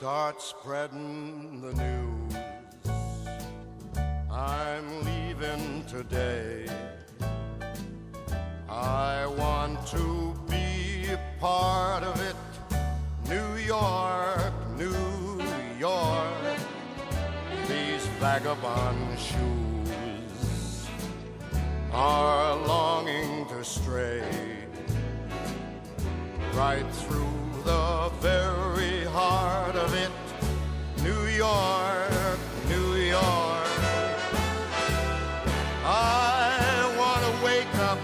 start spreading the news. I'm leaving today. I want to be a part of it. New York, New York. These vagabond shoes are longing to stray right through the very heart of it. New York, New York. I want to wake up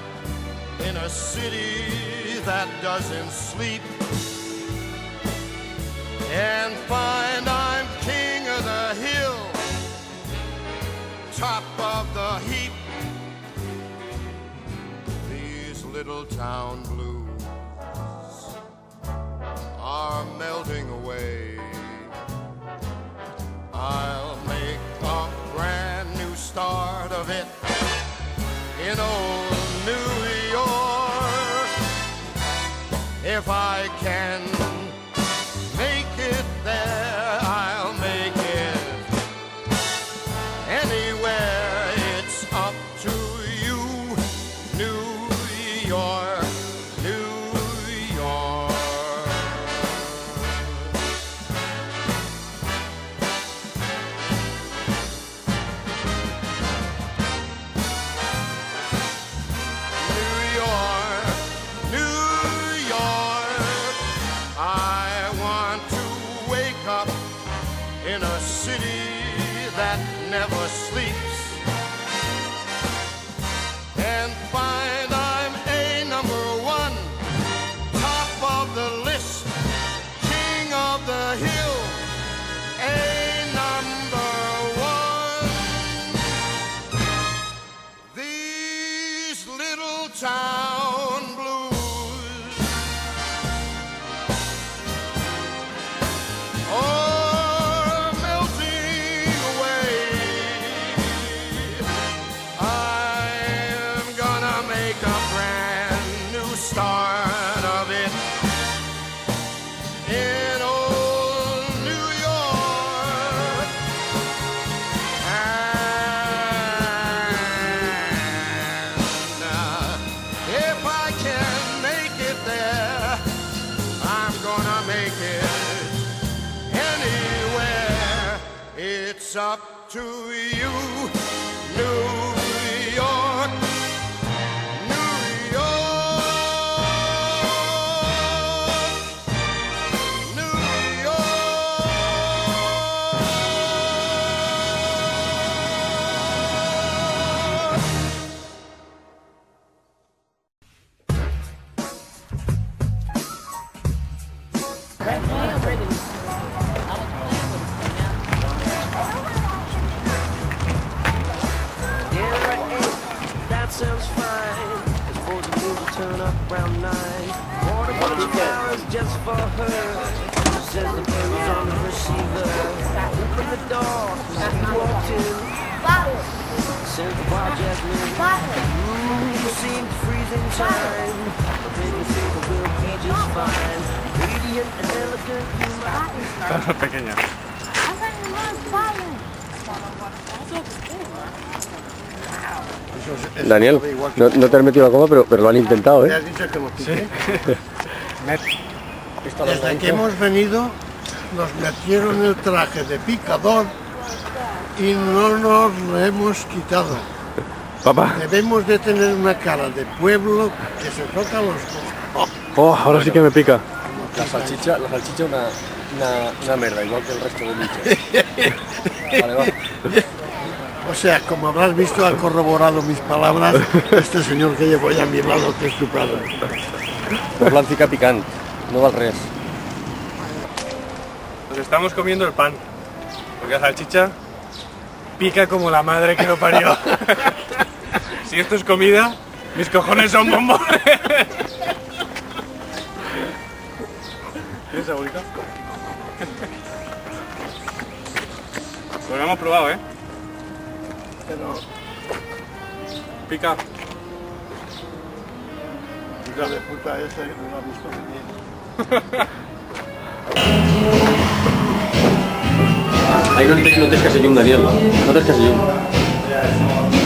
in a city that doesn't sleep and find I'm king of the hill, top of the heap. These little town blues are melting away. I'll make a brand new start of it in old New York. If I can make it there, I'll make it anywhere. It's up to you, New York, New York. In a city that never sleeps and find I'm a number one, top of the list, king of the hill, a number one. These little town blues start of it in old New York. And if I can make it there, I'm gonna make it anywhere. It's up to you, New York. Sounds fine. I suppose the news will turn up around 9. Order a bunch of flowers just for her. She says the baby's on the receiver. Open the door, she walked in. Sends the wild jasmine. You seem freezing time. But baby says it will be just fine. Radiant and elegant, you might. Pequeña. Daniel, no te has metido la coma, pero lo han intentado, ¿Me has dicho que hemos picado? Sí. Desde que hemos venido nos metieron el traje de picador y no nos lo hemos quitado. Papá. Debemos de tener una cara de pueblo que se toca los ojos. Oh, ahora sí que me pica. La salchicha una merda, igual que el resto de bichos. Vale, va. O sea, como habrás visto, ha corroborado mis palabras este señor que llevo ya a mi lado, que es tu padre. Pues lancica picante, no al revés. Nos estamos comiendo el pan, porque la salchicha pica como la madre que lo parió. Si esto es comida, mis cojones son bombones. ¿Tienes abuelita? Pues lo hemos probado, ¿eh? Pero Pica. hijo de puta ese no lo ha visto venir. Ahí no te escasellum, Daniel. No te escasellum.